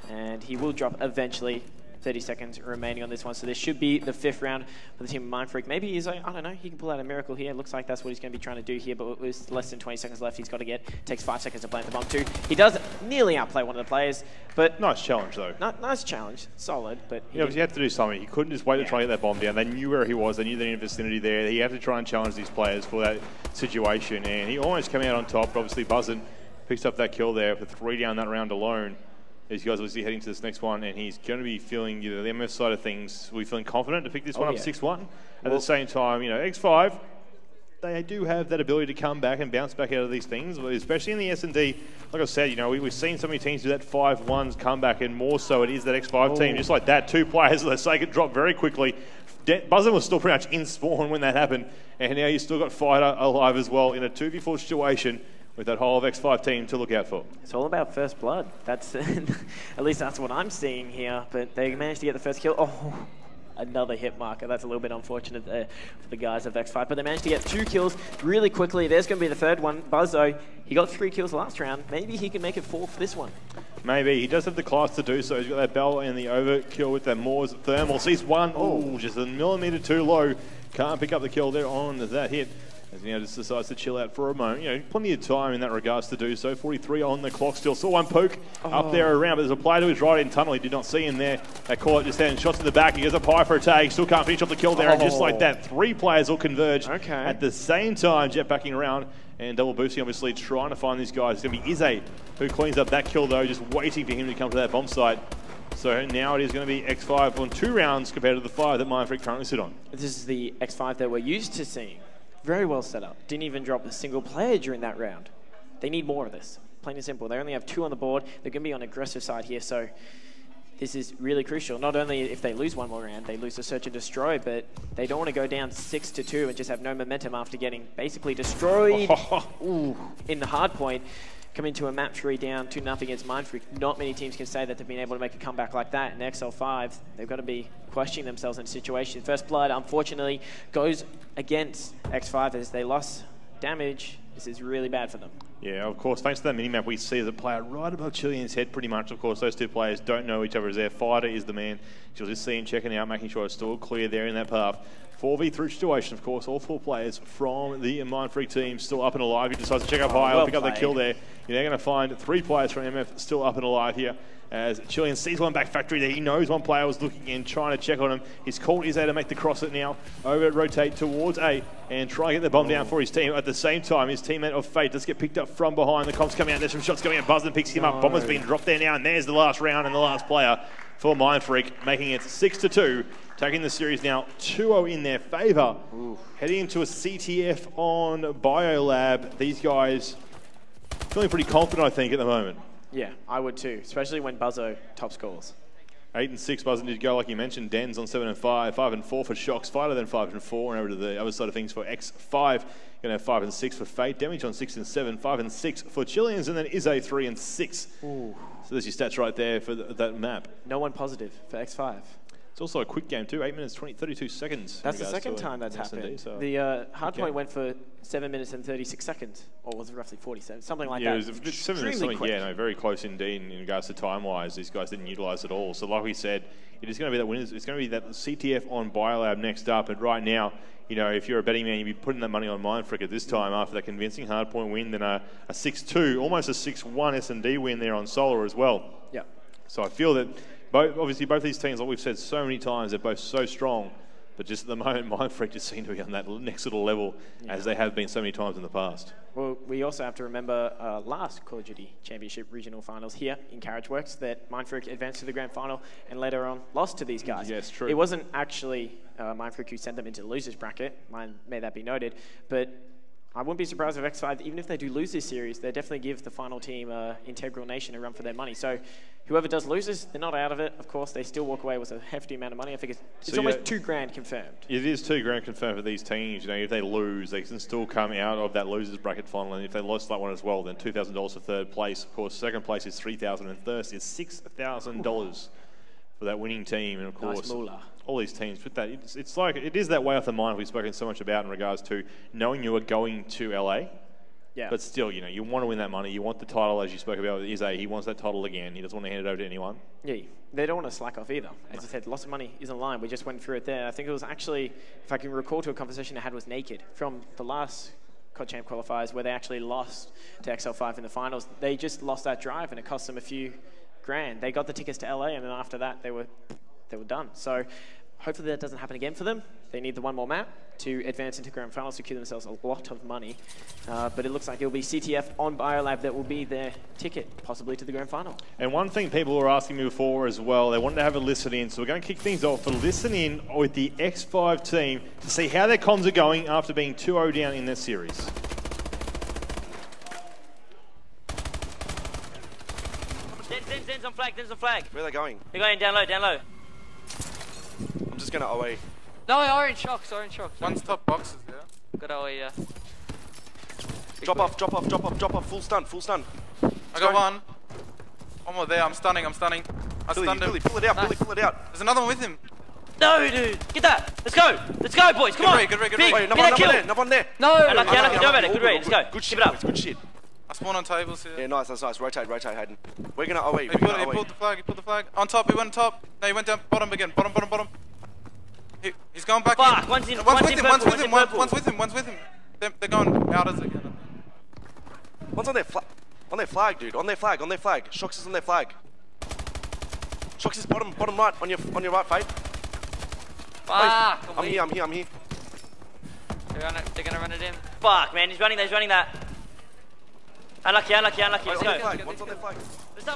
S5: And he will drop eventually. 30 seconds remaining on this one. So this should be the 5th round for the team of Mindfreak. Maybe he's like, I don't know, he can pull out a miracle here. It looks like that's what he's going to be trying to do here, but with less than 20 seconds left, he's got to get, takes 5 seconds to plant the bomb too. He does nearly outplay one of the players, but...
S4: Nice challenge, though.
S5: Nice challenge. Solid, but...
S4: Yeah, but he had to do something. He couldn't just wait to try and get that bomb down. They knew where he was. They knew they were in the vicinity there. He had to try and challenge these players for that situation, and he almost came out on top, but obviously Buzzin picks up that kill there for 3 down that round alone. These guys obviously heading to this next one, and he's going to be feeling, the MS side of things, we feeling confident to pick this one up 6-1. At the same time, X5, they do have that ability to come back and bounce back out of these things, especially in the S&D. Like I said, we've seen so many teams do that 5-1s comeback, and more so it is that X5 team. Just like that, 2 players, let's say, get dropped very quickly. Buzzin was still pretty much in spawn when that happened, and now you've still got Fighter alive as well in a 2v4 situation, with that whole of X5 team to look out for.
S5: It's all about first blood. That's at least that's what I'm seeing here. But they managed to get the first kill. Oh, another hit marker. That's a little bit unfortunate there for the guys of X5. But they managed to get 2 kills really quickly. There's going to be the 3rd one. Buzzo, he got 3 kills last round. Maybe he can make it 4 for this one. Maybe.
S4: He does have the class to do so. He's got that bell and the overkill with that Moore's thermal. Sees one. Oh, just a millimeter too low. Can't pick up the kill there on that hit. As he now just decides to chill out for a moment. Plenty of time in that regards to do so. 43 on the clock still. Saw one poke up there around, but there's a player to his right in tunnel. He did not see him there. They call it just then. Shots in the back. He goes up high for a tag. Still can't finish off the kill there. And just like that, 3 players will converge at the same time. Jetpacking around and double boosting, obviously, trying to find these guys. It's going to be Izzy who cleans up that kill, though, just waiting for him to come to that bomb site. So now it is going to be X5 on 2 rounds compared to the 5 that Mindfreak currently sit on.
S5: This is the X5 that we're used to seeing. Very well set up. Didn't even drop a single player during that round. They need more of this. Plain and simple. They only have 2 on the board. They're going to be on aggressive side here, so this is really crucial. Not only if they lose one more round, they lose the search and destroy, but they don't want to go down 6-2 and just have no momentum after getting basically destroyed in the hard point. Coming to a map 3 down 2-0 against Mindfreak. Not many teams can say that they've been able to make a comeback like that. In Exile5, they've got to be questioning themselves in a situation. First blood, unfortunately, goes against X5 as they lost damage. This is really bad for them.
S4: Yeah, of course, thanks to that minimap, we see the player right above Chilean's head pretty much. Of course, those 2 players don't know each other as there. Fighter is the man. You'll just see him checking out, making sure it's still clear there in that path. 4v3 situation, of course. All 4 players from the Mindfreak team still up and alive. He decides to check up high, pick up the kill there. You're now going to find 3 players from MF still up and alive here. As Chilean sees one back factory there. He knows one player was looking in, trying to check on him. He's called his A to make the cross it now. Over, rotate towards A and try and get the bomb down for his team. At the same time, his teammate of Fate does get picked up from behind. The comps coming out. There's some shots going out. Buzzin picks him up. Bomber's being dropped there now. And there's the last round and the last player for Mindfreak, making it 6-2. Taking the series now 2-0 in their favour. Heading into a CTF on Biolab. These guys feeling pretty confident, I think, at the moment.
S5: Yeah, I would too, especially when Buzzo top scores.
S4: 8 and 6, Buzzin did go, like you mentioned. Dens on 7 and 5, 5 and 4 for Shocks. Fighter then 5 and 4, and over to the other side of things for X5. Going to have 5 and 6 for Fate. Damage on 6 and 7, 5 and 6 for Chileans, and then Izze 3 and 6. Ooh. So there's your stats right there for that map.
S5: No one positive for X5.
S4: It's also a quick game too, 8 minutes, 32 seconds.
S5: That's the second time that's happened.
S4: So
S5: the Hardpoint went for 7 minutes and 36 seconds, or was it roughly 47? Something like that.
S4: Yeah, it was 7 minutes something,
S5: quick.
S4: yeah, no, very close indeed in regards to time-wise. These guys didn't utilise it all. So like we said, it is going to be that winners. It's going to be that CTF on Biolab next up. And right now, you know, if you're a betting man, you'd be putting that money on Mindfreak at this time after that convincing Hardpoint win, then a 6-2, almost a 6-1 S&D win there on Solar as well.
S5: Yeah.
S4: So I feel that obviously both these teams, like we've said so many times, they're both so strong, but just at the moment, Mindfreak just seem to be on that next little level as they have been so many times in the past.
S5: Well, we also have to remember last Call of Duty Championship Regional Finals here in Carriageworks that Mindfreak advanced to the Grand Final and later on lost to these guys.
S4: Yes, true.
S5: It wasn't actually Mindfreak who sent them into the losers bracket, may that be noted, but I wouldn't be surprised if X5, even if they do lose this series, they definitely give the final team, Integral Nation, a run for their money. So whoever does loses, they're not out of it. Of course, they still walk away with a hefty amount of money. I think it's almost $2,000 confirmed. It
S4: is $2,000 confirmed for these teams. You know, if they lose, they can still come out of that losers bracket final. And if they lost that one as well, then $2,000 for third place. Of course, second place is $3,000, and third is $6,000 for that winning team. And of course,
S5: nice
S4: all these teams with that, it's like it is that way off the mind we've spoken so much about in regards to knowing you are going to LA.
S5: Yeah.
S4: But still, you know, you want to win that money. You want the title, as you spoke about with Izze. He wants that title again. He doesn't want to hand it over to anyone.
S5: Yeah, they don't want to slack off either. As I said, lots of money isn't lying. We just went through it there. I think it was actually, if I can recall to a conversation I had with Naked from the last CoD Champ qualifiers where they actually lost to Exile5 in the finals. They just lost that drive and it cost them a few grand. They got the tickets to LA and then after that they were done. So hopefully that doesn't happen again for them. They need the one more map to advance into Grand Finals, secure themselves a lot of money. But it looks like it'll be CTF on Biolab that will be their ticket, possibly to the Grand Final.
S4: And one thing people were asking me before as well, they wanted to have a listen in. So we're going to kick things off for listen in with the X5 team to see how their comms are going after being 2-0 down in this series.
S6: Dens on flag.
S2: Where are they going?
S6: They're going down low.
S2: I'm just going to OA.
S6: No, orange shocks.
S7: One's top boxes, yeah.
S6: Good OA, yeah.
S2: Drop off, full stun.
S7: I got one. One more there, I'm stunning. I stunned him.
S2: Billy, pull it out,
S7: Nice.
S2: Billy, pull it out.
S7: There's another one with him.
S6: No, dude, get that. Let's go, boys. Come on.
S7: Good read.
S6: Big,
S2: Wait,
S6: get
S2: number one there.
S6: No, unlucky, don't about it.
S2: All
S6: Good read, let's go.
S2: Good shit,
S6: Give it up.
S2: Good shit.
S7: I spawn on tables here.
S2: Yeah, nice, that's nice. Rotate, Hayden. We're going to OA.
S7: He pulled the flag. On top, he went on top. No, he went down bottom again. Bottom. He's going back
S6: Fuck,
S7: in.
S6: one's with
S7: him. They're going outers again.
S2: One's on their flag, dude. On their flag. Shocks is on their flag. Shocks is bottom right, on your right, Fade.
S6: Fuck.
S2: I'm here.
S6: They're gonna run it in. Fuck, man, he's running that. Unlucky. Let's go.
S7: One's on their flag.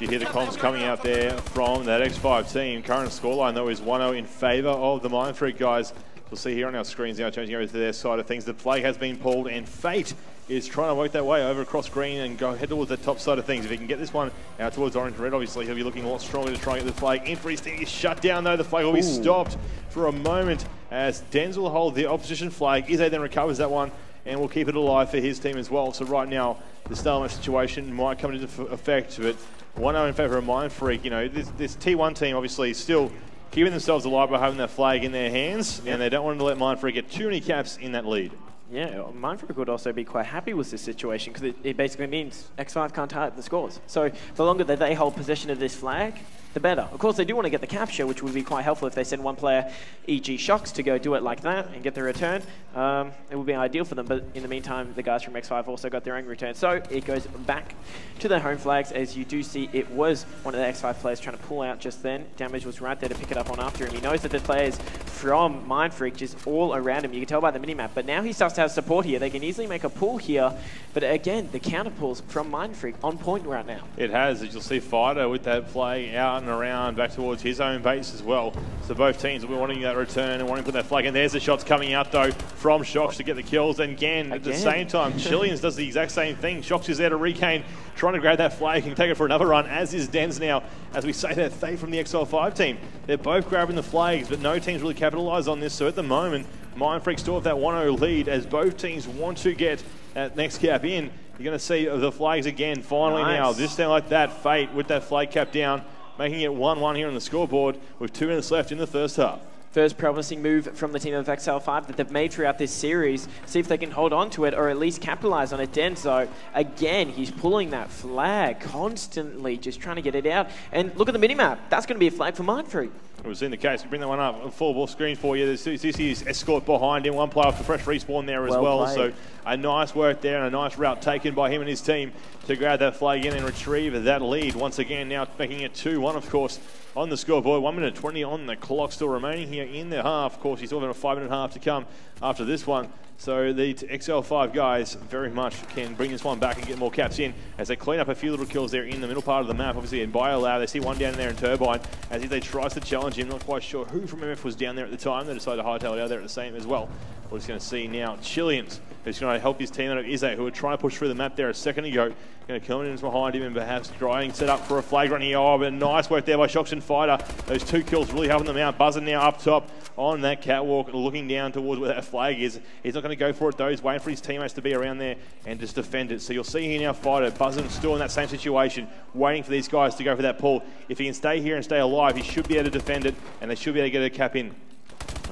S4: You hear the comms coming out there from that X5 team. Current scoreline, though, is 1-0 in favour of the Mindfreak guys. We'll see here on our screens now, changing over to their side of things. The flag has been pulled, and Fate is trying to work their way over across green and go head towards the top side of things. If he can get this one out towards orange and red, obviously he'll be looking a lot stronger to try and get the flag in for his team. He's shut down, though. The flag will be stopped for a moment as Denz will hold the opposition flag. Izzy then recovers that one and will keep it alive for his team as well. So right now, the stalemate situation might come into effect, but 1-0 in favour of Mindfreak. You know, this T1 team obviously still keeping themselves alive by having that flag in their hands, and they don't want to let Mindfreak get too many caps in that lead.
S5: Yeah, Mindfreak would also be quite happy with this situation because it basically means X5 can't target the scores. So the longer that they hold possession of this flag, the better. Of course, they do want to get the capture, which would be quite helpful if they send one player, e.g. Shocks, to go do it like that and get the return. It would be ideal for them, but in the meantime, the guys from X5 also got their own return. So it goes back to their home flags. As you do see, it was one of the X5 players trying to pull out just then. Damage was right there to pick it up on after him. He knows that the players from Mindfreak just all around him. You can tell by the minimap, but now he starts to have support here. They can easily make a pull here, but again, the counter pulls from Mindfreak on point right now.
S4: It has, as you'll see, Fido with that flag out and around back towards his own base as well. So both teams will be wanting that return and wanting to put that flag in. There's the shots coming out though from Shocks to get the kills, and again at the same time, Chileans does the exact same thing. Shocks is there to regain, trying to grab that flag and take it for another run, as is Denz now. As we say that, Faye from the Exile5 team, they're both grabbing the flags, but no teams really capitalise on this. So at the moment, Mindfreak still have that 1-0 lead as both teams want to get that next cap in. You're going to see the flags again, finally now. This time like that, Fate with that flag cap down, making it 1-1 here on the scoreboard with 2 minutes left in the first half.
S5: First promising move from the team of Exile5 that they've made throughout this series. See if they can hold on to it or at least capitalize on it. Denzo, again, he's pulling that flag constantly, just trying to get it out. And look at the minimap. That's going to be a flag for Mindfreak.
S4: It was in the case. We bring that one up. A full ball screen for you. There's Sissy's escort behind him. One player off the fresh respawn there as well. So a nice work there and a nice route taken by him and his team to grab that flag in and retrieve that lead. Once again, now making it 2-1, of course, on the scoreboard. 1 minute 20 on the clock still remaining here in the half. Of course, he's still got a 5-minute half to come after this one. So the Exile5 guys very much can bring this one back and get more caps in as they clean up a few little kills there in the middle part of the map. Obviously in BioLab, they see one down there in Turbine as they tries to challenge him. Not quite sure who from MF was down there at the time. They decided to hightail it out there at the same as well. We're just going to see now Chileans, who's going to help his team out of Izzy, who were trying to push through the map there a second ago. Going to come in behind him and perhaps trying set up for a flag run here. Oh, but nice work there by Shocks and Fighter. Those 2 kills really helping them out. Buzzing now up top on that catwalk, looking down towards where that flag is. He's not going to go for it though. He's waiting for his teammates to be around there and just defend it. So you'll see here now Fighter, Buzzing still in that same situation, waiting for these guys to go for that pull. If he can stay here and stay alive, he should be able to defend it, and they should be able to get a cap in.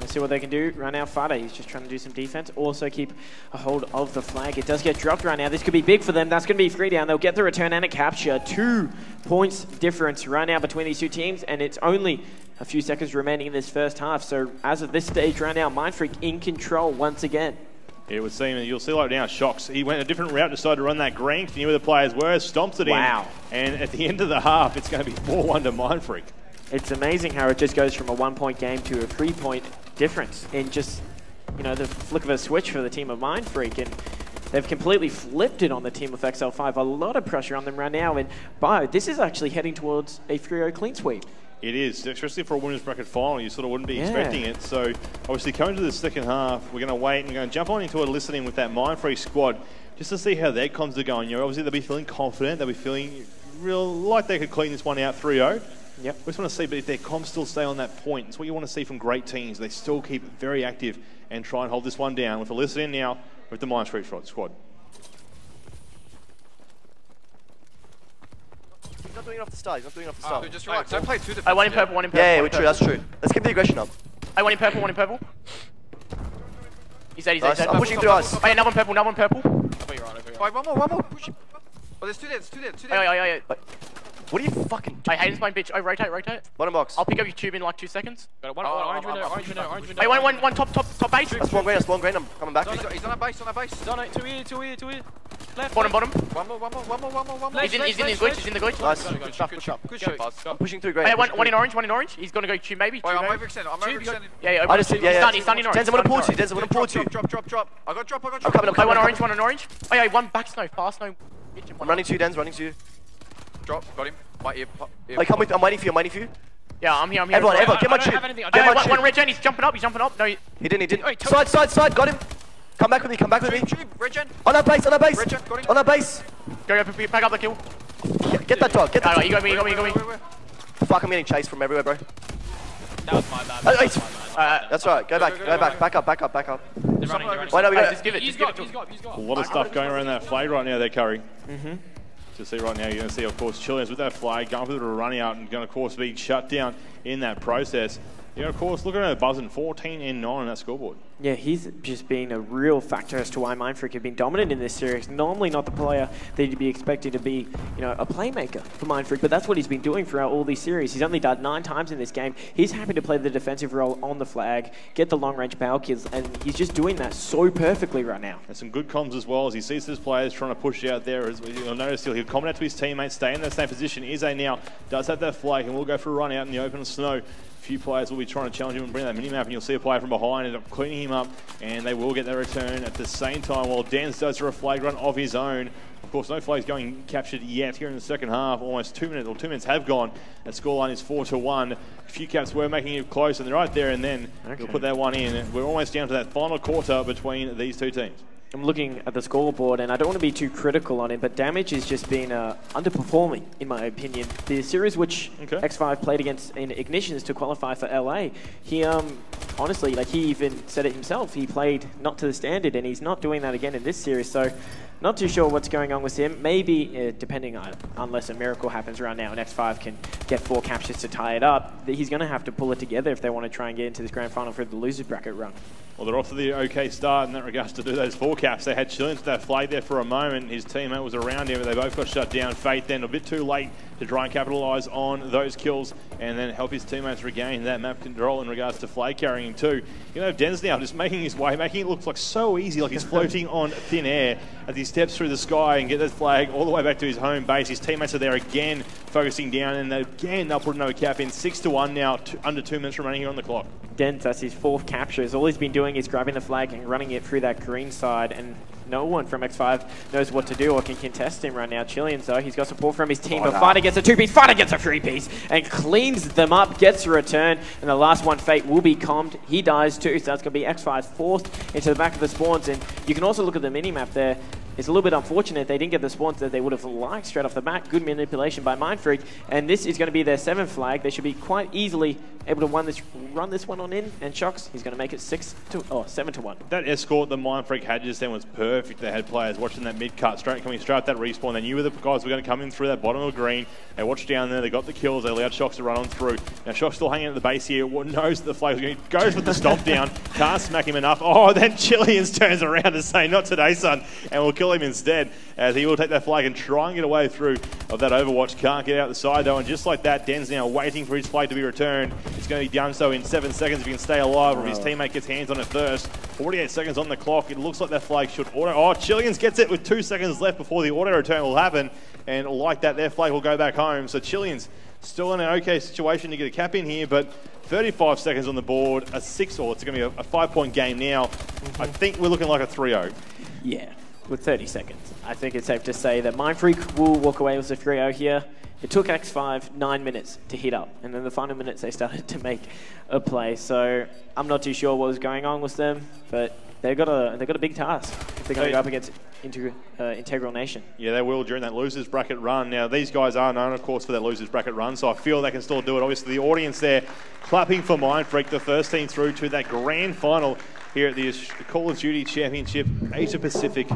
S5: Let's see what they can do. Right now, Fada, he's just trying to do some defense. Also keep a hold of the flag. It does get dropped right now. This could be big for them. That's going to be 3 down. They'll get the return and a capture. 2 points difference right now between these 2 teams, and it's only a few seconds remaining in this first half. So as of this stage right now, Mindfreak in control once again.
S4: It would seem, and you'll see like now, Shocks. He went a different route, decided to run that green. Knew where the players were, stomps it in. And at the end of the half, it's going to be 4-1 to Mindfreak.
S5: It's amazing how it just goes from a 1-point game to a 3-point difference in just, you know, the flick of a switch for the team of Mindfreak. And they've completely flipped it on the team of Exile5. A lot of pressure on them right now. And Bio, this is actually heading towards a 3-0 clean sweep.
S4: It is, especially for a women's bracket final. You sort of wouldn't be expecting it. So obviously coming to the second half, we're going to wait and we're going to jump on into a listening with that Mindfreak squad just to see how their comms are going. You know, obviously they'll be feeling confident. They'll be feeling real like they could clean this one out 3-0.
S5: Yep.
S4: We just want to see, but if their comms still stay on that point, it's what you want to see from great teams. They still keep very active and try and hold this one down. With a listen in now with the Mindfreak squad.
S8: He's not doing it off the start. He's not doing it off the start.
S7: Just relax. Don't play too defensive.
S6: I want in purple, one in purple.
S8: Yeah, true. That's true. Let's keep the aggression up.
S6: I want in purple, one in purple. He's dead, he's
S8: Nice.
S6: dead.
S8: I'm pushing through us.
S6: Oh yeah, another one purple, another one purple.
S7: Wait, one more. Push it. Oh, there's 2 dead, 2 dead, 2 dead.
S6: Oh.
S8: What are you fucking doing?
S6: I hate this my bitch. Oh, rotate.
S8: Bottom box.
S6: I'll pick up your tube in like 2 seconds.
S7: Orange window.
S6: Hey, one top base.
S8: That's one green. I'm coming back.
S7: He's on a base.
S3: Two here. Left.
S6: Bottom.
S7: One more.
S6: He's in the glitch.
S8: Nice.
S7: Good shot.
S8: I'm pushing through green.
S6: Hey, one in orange. He's gonna go tube maybe.
S7: Wait, I'm overextended.
S6: Yeah.
S8: I just did, yeah.
S6: He's stunned in orange.
S8: Denz, I'm gonna pull to you.
S7: Drop. I got drop.
S8: I'm coming.
S6: Hey, one orange. Oh yeah, one back snow, fast snow.
S8: I'm running to you, Dens, running to you.
S7: Drop, got him. My ear.
S8: Like, come with, I'm waiting for you, I'm waiting for you.
S5: Yeah, I'm here.
S8: Everyone, get my chip.
S5: One regen, he's jumping up. No,
S8: he didn't. Side, got him. Come back with me.
S7: Regen.
S8: On our base.
S7: Regen, got him.
S8: On our base.
S5: Go, back up the kill.
S8: Get that dog, get that dog.
S5: You got me.
S8: Fuck, I'm getting chased from everywhere, bro.
S3: That was my bad.
S8: That's right, go back. Back up.
S3: They're running.
S8: Why don't we go?
S5: Just give it.
S3: He's got.
S4: A lot of stuff going around that flag right now there, Curry. To see right now, you're going to see, of course, Chileans with that flag going for a run out and going to, of course, be shut down in that process. You know, of course, looking at buzzing 14-9 on that scoreboard.
S5: Yeah, he's just been a real factor as to why Mindfreak have been dominant in this series. Normally not the player that you'd be expecting to be, a playmaker for Mindfreak, but that's what he's been doing throughout all these series. He's only died 9 times in this game. He's happy to play the defensive role on the flag, get the long-range power kills, and he's just doing that so perfectly right now.
S4: And some good comms as well as he sees his players trying to push out there. As you'll notice, he'll comment out to his teammates, stay in that same position. Ize now does have that flag and will go for a run out in the open snow. A few players will be trying to challenge him and bring that minimap, and you'll see a player from behind end up cleaning him up, and they will get their return at the same time while Dens does a flag run of his own. Of course, no flags going captured yet here in the second half. Almost 2 minutes, or 2 minutes have gone. That scoreline is 4-1. A few caps were making it close, and they're right there, and then they'll put that one in. We're almost down to that final quarter between these two teams.
S5: I'm looking at the scoreboard, and I don't want to be too critical on it, but Damage has just been underperforming, in my opinion. The series which X5 played against in Ignitions to qualify for LA, he, honestly, like he even said it himself, he played not to the standard, and he's not doing that again in this series, so not too sure what's going on with him. Maybe, depending on, unless a miracle happens right now and X5 can get 4 captures to tie it up, he's going to have to pull it together if they want to try and get into this grand final for the loser bracket run.
S4: Well, they're off to the okay start in that regards to do those 4 caps. They had Chileans with that flag there for a moment. His teammate was around him, but they both got shut down. Fate then a bit too late to try and capitalise on those kills and then help his teammates regain that map control in regards to flag carrying too. You know, Dens now just making his way, making it look like so easy, like he's floating on thin air as he steps through the sky and get that flag all the way back to his home base. His teammates are there again, focusing down, and again they'll put another cap in. 6-1 now, under 2 minutes remaining here on the clock.
S5: Dens, that's his 4th capture. All he's been doing is grabbing the flag and running it through that green side, and no one from X5 knows what to do or can contest him right now. Chileans, though, he's got support from his team, but Fighter gets a 2-piece, Fighter gets a 3-piece, and cleans them up, gets a return, and the last one, Fate, will be calmed. He dies too, so that's going to be X5 forced into the back of the spawns, and you can also look at the mini-map there. It's a little bit unfortunate they didn't get the spawns that they would have liked straight off the bat. Good manipulation by Mindfreak, and this is going to be their 7th flag. They should be quite easily able to run this one on in, and Shocks, he's going to make it 7-1.
S4: That escort that Mindfreak had just then was perfect. They had players watching that mid-cut, coming straight at that respawn. They knew where the guys were going to come in through that bottom of green. They watched down there, they got the kills, they allowed Shocks to run on through. Now Shocks still hanging at the base here, knows that the flag is going to go for the stomp down, can't smack him enough. Oh, then Chileans turns around to say, not today, son, and we'll kill him instead, as he will take that flag and try and get away through of that Overwatch. Can't get out the side though, and just like that, Dens now waiting for his flag to be returned. It's going to be done so in 7 seconds if he can stay alive, or if his teammate gets hands on it first. 48 seconds on the clock. It looks like that flag should auto. Oh, Chileans gets it with 2 seconds left before the auto return will happen, and like that, their flag will go back home. So Chileans still in an okay situation to get a cap in here, but 35 seconds on the board, it's going to be a 5-point game now. I think we're looking like a 3-0.
S5: Yeah, with 30 seconds. I think it's safe to say that Mindfreak will walk away with a 3-0 here. It took X5 9 minutes to hit up, and then the final minutes they started to make a play. So I'm not too sure what was going on with them, but they've got a big task if they're going to go up against Integral Nation. Yeah,
S4: they will during that losers bracket run. Now these guys are known, of course, for that losers bracket run, so I feel they can still do it. Obviously, the audience there clapping for Mindfreak, the first team through to that grand final here at the Call of Duty Championship Asia Pacific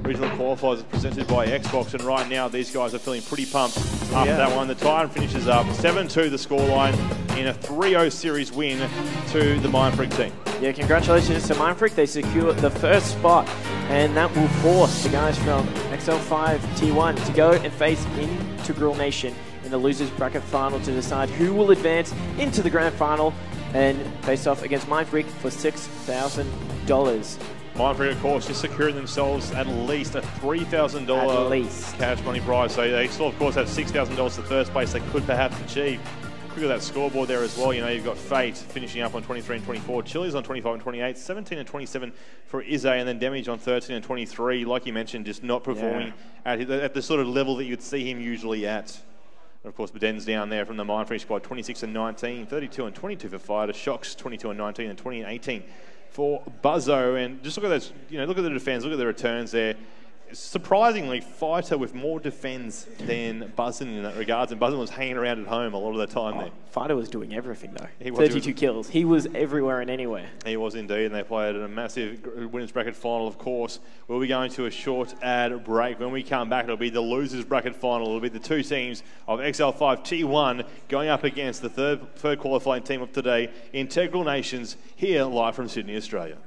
S4: Regional Qualifiers presented by Xbox, and right now these guys are feeling pretty pumped after that one. The time finishes up 7-2 the scoreline in a 3-0 series win to the Mindfreak team.
S5: Yeah, congratulations to Mindfreak. They secured the first spot, and that will force the guys from Exile5.T1 to go and face Integral Nation in the losers bracket final to decide who will advance into the grand final and face off against Mindfreak for $6,000.
S4: Mindfreak, of course, just securing themselves at least a $3,000 cash money prize. So they still, of course, have $6,000 to first place they could perhaps achieve. quick at that scoreboard there as well. You know, you've got Fate finishing up on 23 and 24. Chili's on 25 and 28. 17 and 27 for Izzy, and then Damage on 13 and 23. Like you mentioned, just not performing at the sort of level that you'd see him usually at. And of course, Beden's down there from the Mindfreak squad, 26 and 19, 32 and 22 for Fighter. Shocks, 22 and 19, and 20 and 18 for Buzzo. And just look at those, you know, look at the defense, look at the returns there. Surprisingly, Fighter with more defense than Buzzin in that regards, and Buzzin was hanging around at home a lot of the time there.
S5: Fighter was doing everything though.
S4: He was
S5: 32 kills. He was everywhere and anywhere.
S4: He was indeed, and they played a massive winners bracket final, of course. We'll be going to a short ad break. When we come back, it'll be the losers bracket final. It'll be the two teams of Exile5.T1 going up against the third qualifying team of today, Integral Nations, here live from Sydney, Australia.